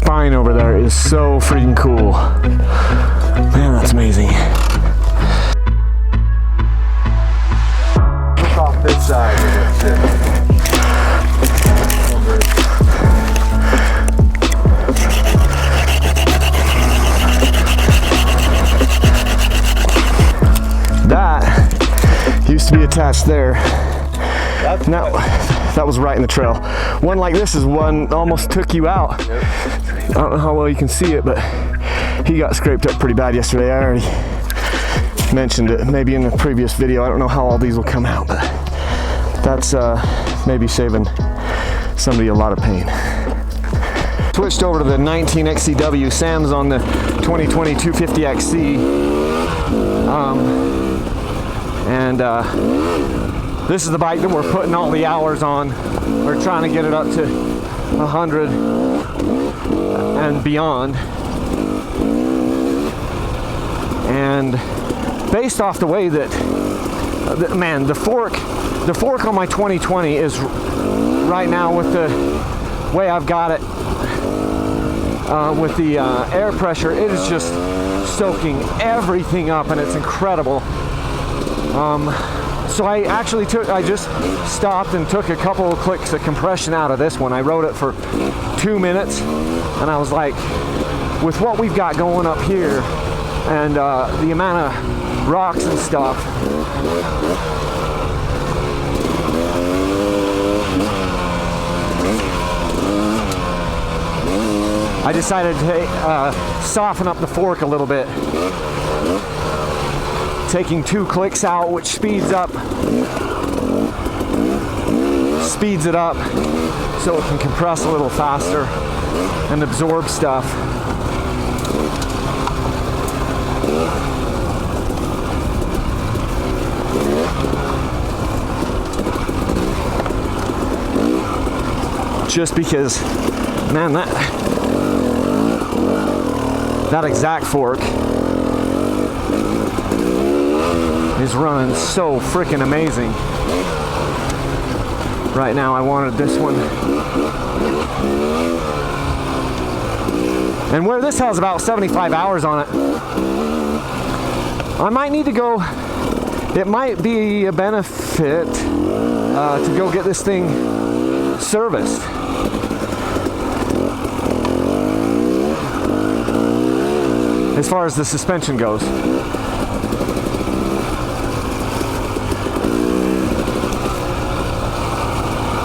spine over there is so freaking cool. Man, that's amazing. Look off this side of it too. That used to be attached there. Now, that was right in the trail. One like this is one almost took you out. Yep. I don't know how well you can see it, but he got scraped up pretty bad yesterday. I already mentioned it, maybe in the previous video. I don't know how all these will come out, but that's maybe saving somebody a lot of pain. Switched over to the 19 XCW. Sam's on the 2020 250 XC. This is the bike that we're putting all the hours on. We're trying to get it up to 100 and beyond. And based off the way that, man, the fork on my 2020 is right now with the way I've got it, with the air pressure, it is just soaking everything up, and it's incredible. So I just stopped and took a couple of clicks of compression out of this one. I rode it for 2 minutes, and I was like, with what we've got going up here and the amount of rocks and stuff, I decided to soften up the fork a little bit. Taking 2 clicks out, which speeds it up so it can compress a little faster and absorb stuff. Just because, man, that exact fork is running so freaking amazing. Right now I wanted this one. And where this has about 75 hours on it, I might need to go, it might be a benefit to go get this thing serviced. As far as the suspension goes.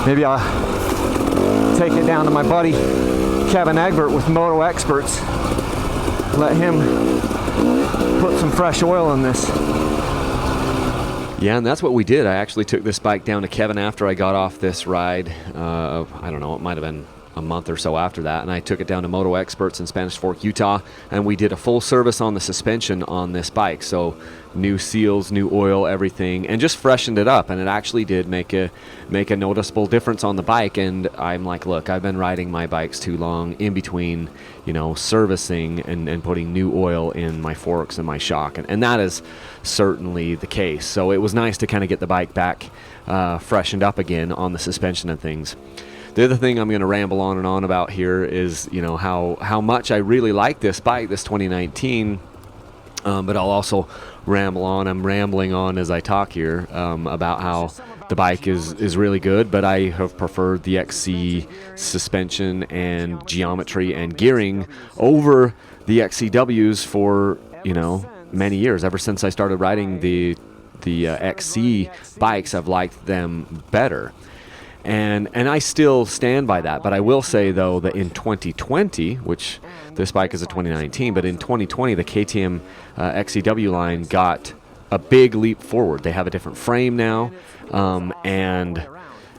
Maybe I'll take it down to my buddy Kevin Egbert with Moto Experts. Let him put some fresh oil in this. Yeah, and that's what we did. I actually took this bike down to Kevin after I got off this ride. I don't know, it might have been a month or so after that, and I took it down to Moto Experts in Spanish Fork, Utah, and we did a full service on the suspension on this bike. So new seals, new oil, everything, and just freshened it up, and it actually did make a noticeable difference on the bike. And I'm like, look, I've been riding my bikes too long in between, servicing and putting new oil in my forks and my shock, and that is certainly the case. So it was nice to kind of get the bike back freshened up again on the suspension and things. The other thing I'm going to ramble on and on about here is, how much I really like this bike, this 2019, but I'll also ramble on. I'm rambling on as I talk here about how the bike is really good, but I have preferred the XC suspension and geometry and gearing over the XCWs for, many years. Ever since I started riding the XC bikes, I've liked them better. And I still stand by that, but I will say, though, that in 2020, which this bike is a 2019, but in 2020, the KTM XCW line got a big leap forward. They have a different frame now, and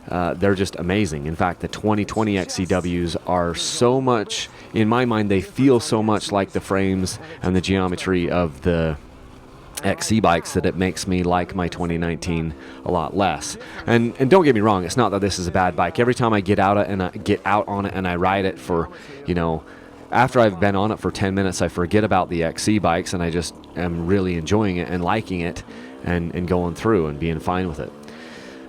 they're just amazing. In fact, the 2020 XCWs are so much, in my mind, they feel so much like the frames and the geometry of the XC bikes that it makes me like my 2019 a lot less. And don't get me wrong, it's not that this is a bad bike. Every time I get out on it and I ride it for, after I've been on it for 10 minutes, I forget about the XC bikes, and I just am really enjoying it and liking it and going through and being fine with it.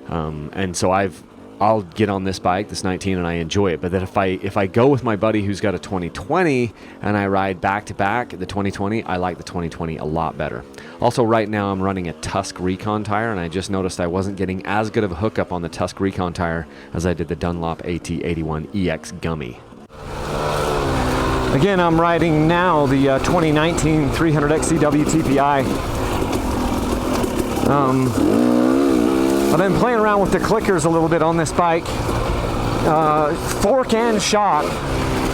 And so I've I'll get on this bike, this 19, and I enjoy it. But then if I go with my buddy who's got a 2020 and I ride back to back the 2020, I like the 2020 a lot better. Also, right now I'm running a Tusk Recon tire, and I just noticed I wasn't getting as good of a hookup on the Tusk Recon tire as I did the Dunlop AT81 EX Gummy. Again, I'm riding now the 2019 300XCW TPI. I've been playing around with the clickers a little bit on this bike, fork and shock,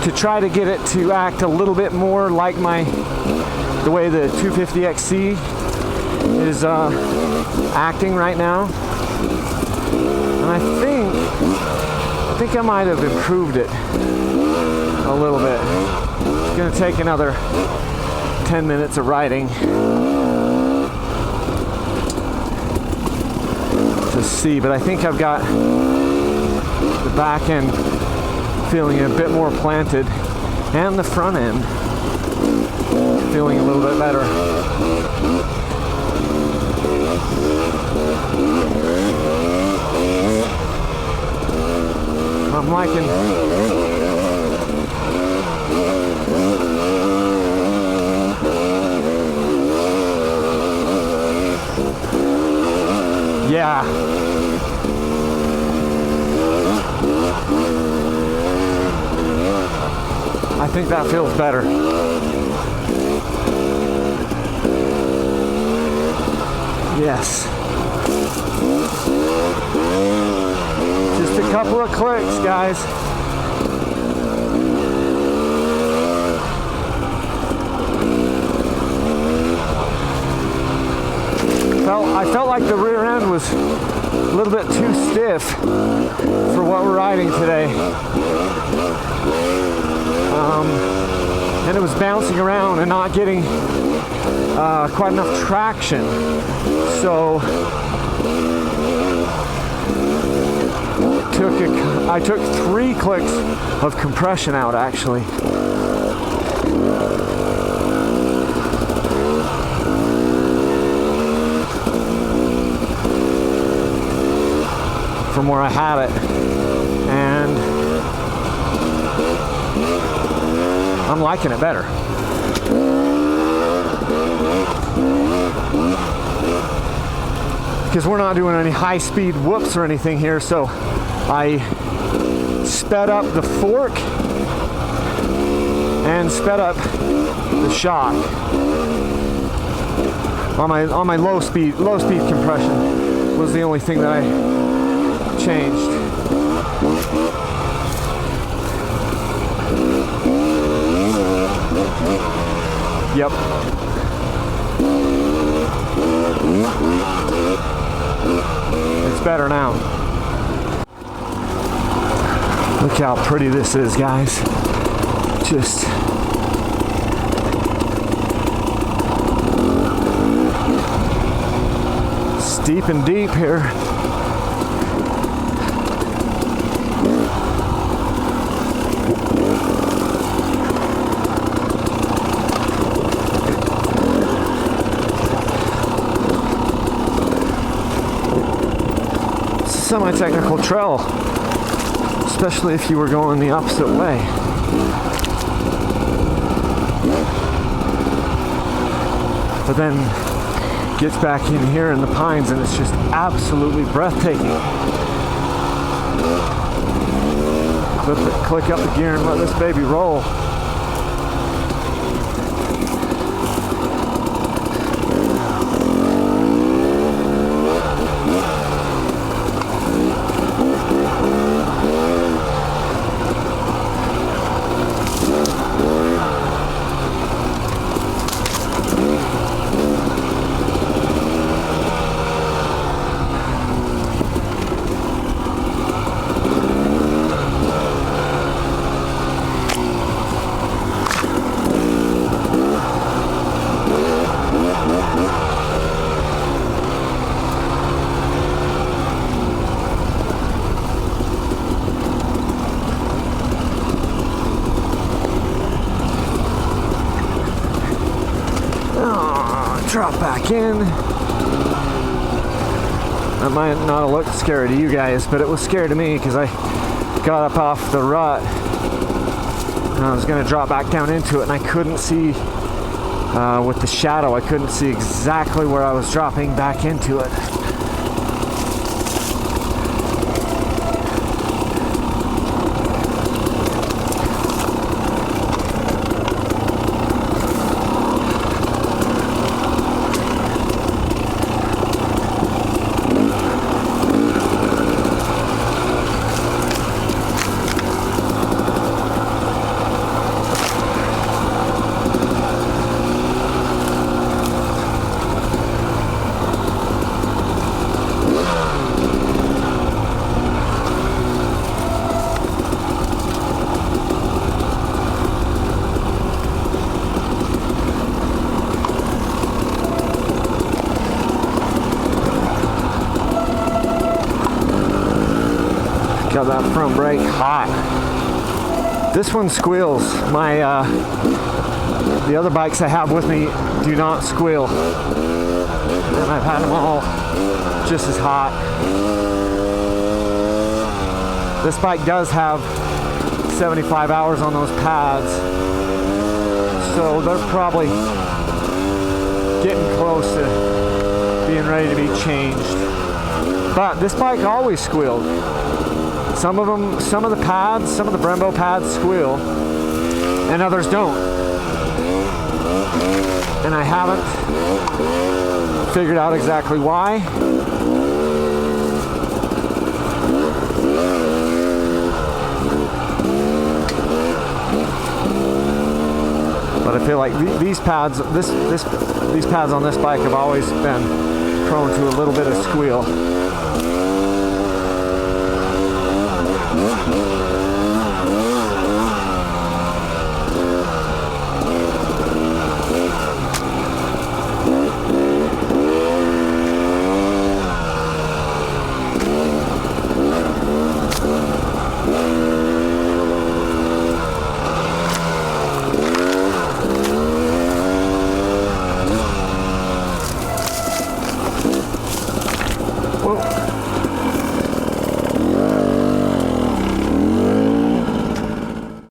to try to get it to act a little bit more like the way the 250XC is acting right now. And I think I might have improved it a little bit. It's gonna take another 10 minutes of riding to see, but I think I've got the back end feeling a bit more planted and the front end feeling a little bit better. I'm liking yeah. I think that feels better. Yes. Just a couple of clicks, guys. I felt like the rear end was a little bit too stiff for what we're riding today. And it was bouncing around and not getting quite enough traction. So I took 3 clicks of compression out, actually. From where I had it, and I'm liking it better. Because we're not doing any high-speed whoops or anything here, so I sped up the fork and sped up the shock on my low speed compression was the only thing that I changed. Yep. It's better now. Look how pretty this is, guys. Just steep and deep here. Semi-technical trail, especially if you were going the opposite way. But then gets back in here in the pines and it's just absolutely breathtaking. Click up the gear and let this baby roll. Drop back in. That might not have looked scary to you guys, but it was scary to me because I got up off the rut and I was going to drop back down into it, and I couldn't see with the shadow. I couldn't see exactly where I was dropping back into it. Got that front brake hot. This one squeals. My the other bikes I have with me do not squeal, and I've had them all just as hot. This bike does have 75 hours on those pads, so they're probably getting close to being ready to be changed. But this bike always squealed. Some of the pads, some of the Brembo pads squeal, and others don't. And I haven't figured out exactly why. But I feel like these pads, these pads on this bike have always been prone to a little bit of squeal.